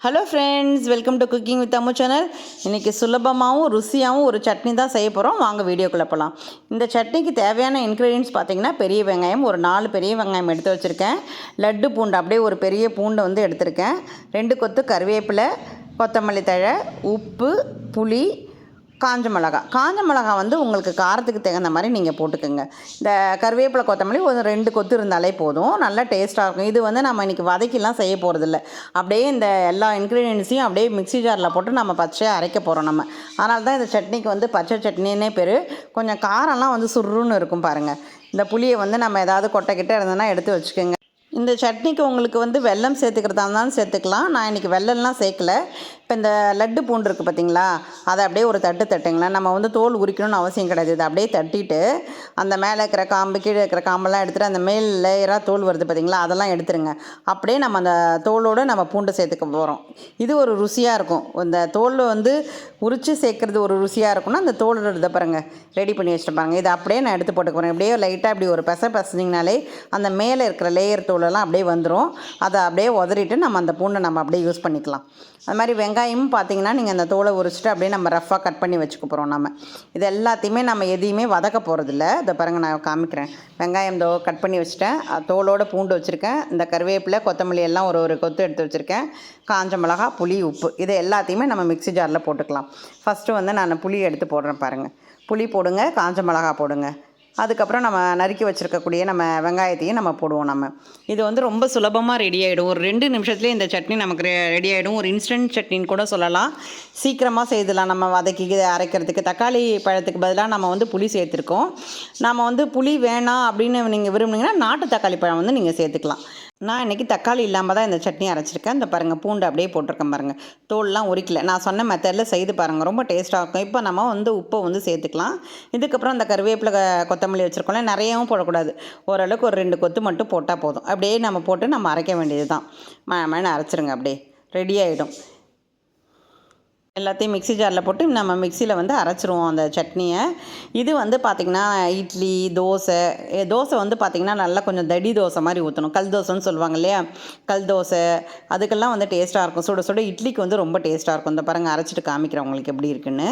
Hello friends, welcome to cooking with Ammu channel. இன்றைக்கி சுலபமாகவும் ருசியாகவும் ஒரு சட்னி தான் செய்ய போகிறோம். வாங்க வீடியோக்குள்ளே போகலாம். இந்த சட்னிக்கு தேவையான இன்க்ரீடியன்ஸ் பார்த்திங்கன்னா, பெரிய வெங்காயம் ஒரு 4 பெரிய வெங்காயம் எடுத்து வச்சுருக்கேன். லட்டு பூண்டு அப்படியே ஒரு பெரிய பூண்டை வந்து எடுத்திருக்கேன். 2 கொத்து கருவேப்பிலை, கொத்தமல்லி தழை, உப்பு, புளி, காஞ்ச மிளகா வந்து உங்களுக்கு காரத்துக்கு தகுந்த மாதிரி நீங்கள் போட்டுக்கோங்க. இந்த கருவேப்பிலை கொத்தமல்லி ஒரு 2 கொத்து இருந்தாலே போதும், நல்லா டேஸ்ட்டாக இருக்கும். இது வந்து நம்ம இன்றைக்கி வதக்கிலாம் செய்ய போகிறதில்ல, அப்படியே இந்த எல்லா இன்க்ரீடியன்ஸையும் அப்படியே மிக்ஸி ஜாரில் போட்டு நம்ம பச்சையாக அரைக்க போகிறோம் நம்ம. அதனால தான் இந்த சட்னிக்கு வந்து பச்சை சட்னின்னே பேர். கொஞ்சம் காரம்லாம் வந்து சுருன்னு இருக்கும் பாருங்கள். இந்த புளியை வந்து நம்ம ஏதாவது கொட்டைக்கிட்ட இருந்ததுன்னா எடுத்து வச்சுக்கோங்க. இந்த சட்னிக்கு உங்களுக்கு வந்து வெல்லம் சேர்த்துக்கிறதா இருந்தாலும் சேர்த்துக்கலாம். நான் இன்றைக்கி வெல்லம்லாம் சேர்க்கல. இப்போ இந்த லட்டு பூண்டு இருக்குது பார்த்திங்களா, அதை அப்படியே ஒரு தட்டுங்களேன். நம்ம வந்து தோல் உரிக்கணும்னு அவசியம் கிடையாது. இதை அப்படியே தட்டிட்டு அந்த மேலே இருக்கிற காம்பு, கீழே இருக்கிற காம்பெல்லாம் எடுத்துகிட்டு அந்த மேல் லேயராக தோல் வருது பார்த்திங்களா, அதெல்லாம் எடுத்துருங்க. அப்படியே நம்ம அந்த தோலோடு நம்ம பூண்டு சேர்த்துக்க போகிறோம். இது ஒரு ருசியாக இருக்கும். இந்த தோல் வந்து உரித்து சேர்க்குறது ஒரு ருசியாக இருக்கும்னா அந்த தோலோட இதை பாருங்கள் ரெடி பண்ணி வச்சுட்டு பாருங்கள். இதை அப்படியே நான் எடுத்து போட்டுக்க போகிறேன். இப்படியே லைட்டாக இப்படி ஒரு பசைஞ்சிங்கனாலே அந்த மேலே இருக்கிற லேயர் தோலெல்லாம் அப்படியே வந்துடும். அதை அப்படியே உதறிட்டு நம்ம அந்த பூண்டை நம்ம அப்படியே யூஸ் பண்ணிக்கலாம். அது மாதிரி வெங்காயமும் பார்த்திங்கன்னா, நீங்கள் அந்த தோலை உரிச்சிட்டு அப்படியே நம்ம ரஃப்பாக கட் பண்ணி வச்சுக்க போகிறோம். நம்ம இது எல்லாத்தையுமே நம்ம எதையுமே வதக்க போகிறதில்ல. இதை பாருங்கள், நான் காமிக்கிறேன். வெங்காயம் கட் பண்ணி வச்சுட்டேன். தோலோடு பூண்டு வச்சுருக்கேன். இந்த கருவேப்பிலை, கொத்தமல்லி எல்லாம் ஒரு கொத்து எடுத்து வச்சுருக்கேன். காஞ்ச மிளகா, புளி, உப்பு, இதை எல்லாத்தையுமே நம்ம மிக்ஸி ஜாரில் போட்டுக்கலாம். ஃபஸ்ட்டு வந்து நான் புளி எடுத்து போடுறேன் பாருங்கள். புளி போடுங்க, காஞ்ச மிளகா போடுங்க. அதுக்கப்புறம் நம்ம நறுக்கி வச்சுருக்கக்கூடிய நம்ம வெங்காயத்தையும் நம்ம போடுவோம். நம்ம இது வந்து ரொம்ப சுலபமாக ரெடி ஆகிடும். ஒரு 2 நிமிஷத்துலேயே இந்த சட்னி நமக்கு ரெடி ஆகிடும். ஒரு இன்ஸ்டன்ட் சட்னின்னு கூட சொல்லலாம். சீக்கிரமாக செய்துலாம். நம்ம வதக்கி அரைக்கிறதுக்கு தக்காளி பழத்துக்கு பதிலாக நம்ம வந்து புளி சேர்த்துருக்கோம். நம்ம வந்து புளி வேணாம் அப்படின்னு நீங்கள் விரும்புனீங்கன்னா நாட்டு தக்காளி பழம் வந்து நீங்கள் சேர்த்துக்கலாம். நான் இன்றைக்கி தக்காளி இல்லாமல் தான் இந்த சட்னி அரைச்சிருக்கேன். இந்த பாருங்கள், பூண்டு அப்படியே போட்டிருக்கேன் பாருங்கள். தோல்லாம் உரிக்கல. நான் சொன்ன மெத்தடில் செய்து பாருங்கள், ரொம்ப டேஸ்ட்டாக இருக்கும். இப்போ நம்ம வந்து உப்பை வந்து சேர்த்துக்கலாம். இதுக்கப்புறம் அந்த கருவேப்பிலை, கொத்தமல்லி வச்சுருக்கோம்ல, நிறையாவும் போடக்கூடாது. ஓரளவுக்கு ஒரு 2 கொத்து மட்டும் போட்டால் போதும். அப்படியே நம்ம போட்டு நம்ம அரைக்க வேண்டியது தான். மழை அரைச்சிருங்க. அப்படியே ரெடி ஆகிடும். எல்லாத்தையும் மிக்ஸி ஜாரில் போட்டு நம்ம மிக்சியில் வந்து அரைச்சிருவோம் அந்த சட்னியை. இது வந்து பார்த்திங்கன்னா இட்லி, தோசை வந்து பார்த்திங்கன்னா நல்லா கொஞ்சம் தடி தோசை மாதிரி ஊற்றணும். கல் தோசைன்னு சொல்லுவாங்க இல்லையா, கல் தோசை, அதுக்கெல்லாம் வந்து டேஸ்ட்டாக இருக்கும். சுட சுட இட்லிக்கு வந்து ரொம்ப டேஸ்ட்டாக இருக்கும். இந்த பாருங்கள், அரைச்சிட்டு காமிக்கிறேன் உங்களுக்கு எப்படி இருக்குன்னு.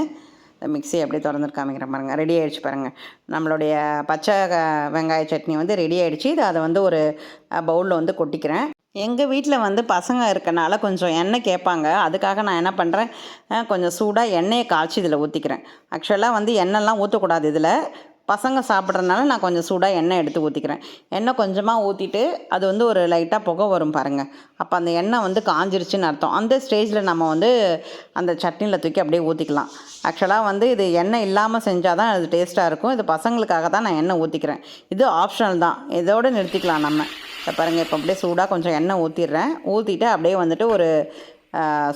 இந்த மிக்ஸி அப்படியே திறந்துட்டு காமிக்கிறேன் பாருங்கள். ரெடி ஆகிடுச்சு பாருங்கள். நம்மளுடைய பச்சை வெங்காய சட்னி வந்து ரெடி ஆகிடுச்சு. இது அதை வந்து ஒரு பவுலில் வந்து கொட்டிக்கிறேன். எங்கள் வீட்டில் வந்து பசங்க இருக்கனால கொஞ்சம் எண்ணெய் கேட்பாங்க. அதுக்காக நான் என்ன பண்ணுறேன், கொஞ்சம் சூடாக எண்ணெயை காய்ச்சி இதில் ஊற்றிக்கிறேன். ஆக்சுவலாக வந்து எண்ணெய்லாம் ஊற்றக்கூடாது இதில். பசங்க சாப்பிட்றதுனால நான் கொஞ்சம் சூடாக எண்ணெய் எடுத்து ஊற்றிக்கிறேன். எண்ணெய் கொஞ்சமாக ஊற்றிட்டு அது வந்து ஒரு லைட்டாக புகை வரும் பாருங்கள். அப்போ அந்த எண்ணெய் வந்து காஞ்சிருச்சுன்னு அர்த்தம். அந்த ஸ்டேஜில் நம்ம வந்து அந்த சட்னியில் தூக்கி அப்படியே ஊற்றிக்கலாம். ஆக்சுவலாக வந்து இது எண்ணெய் இல்லாமல் செஞ்சால் தான் அது டேஸ்ட்டாக இருக்கும். இது பசங்களுக்காக தான் நான் எண்ணெய் ஊற்றிக்கிறேன். இது ஆப்ஷனல் தான், இதோடு நிறுத்திக்கலாம் நம்ம. பாருங்கள், இப்போ அப்படியே சூடாக கொஞ்சம் எண்ணெய் ஊற்றிடுறேன். ஊற்றிட்டு அப்படியே வந்துட்டு ஒரு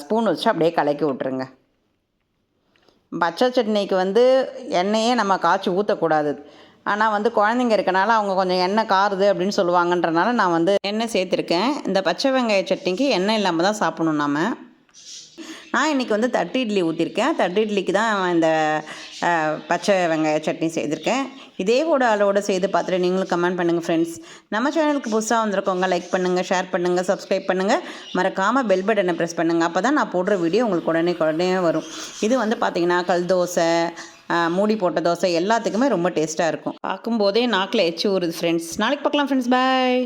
ஸ்பூன் வச்சு அப்படியே கலக்கி விட்ருங்க. பச்சை சட்னிக்கு வந்து எண்ணெயே நம்ம காய்ச்சி ஊற்றக்கூடாது. ஆனால் வந்து குழந்தைங்க இருக்கனால அவங்க கொஞ்சம் எண்ணெய் காருது அப்படின்னு சொல்லுவாங்கன்றனால நான் வந்து எண்ணெய் சேர்த்துருக்கேன். இந்த பச்சை வெங்காய சட்னிக்கு எண்ணெய் இல்லாமல் தான் சாப்பிடணும் நம்ம. நான் இன்றைக்கி வந்து தட்டு இட்லி ஊற்றிருக்கேன். தட்டு இட்லிக்கு தான் இந்த பச்சை வெங்காய சட்னி செய்திருக்கேன். இதே அளவோடு செய்து பார்த்துட்டு நீங்களும் கமெண்ட் பண்ணுங்கள் ஃப்ரெண்ட்ஸ். நம்ம சேனலுக்கு புதுசாக வந்திருக்கோங்க, லைக் பண்ணுங்கள், ஷேர் பண்ணுங்கள், சப்ஸ்கிரைப் பண்ணுங்கள். மறக்காமல் பெல் பட்டனை ப்ரெஸ் பண்ணுங்கள். அப்போ தான் நான் போடுற வீடியோ உங்களுக்கு உடனே வரும். இது வந்து பார்த்திங்கன்னா கல் தோசை, மூடி போட்ட தோசை எல்லாத்துக்குமே ரொம்ப டேஸ்ட்டாக இருக்கும். பார்க்கும்போதே நாக்கில் எச்சி ஊறுது ஃப்ரெண்ட்ஸ். நாளைக்கு பார்க்கலாம் ஃப்ரெண்ட்ஸ். பாய்.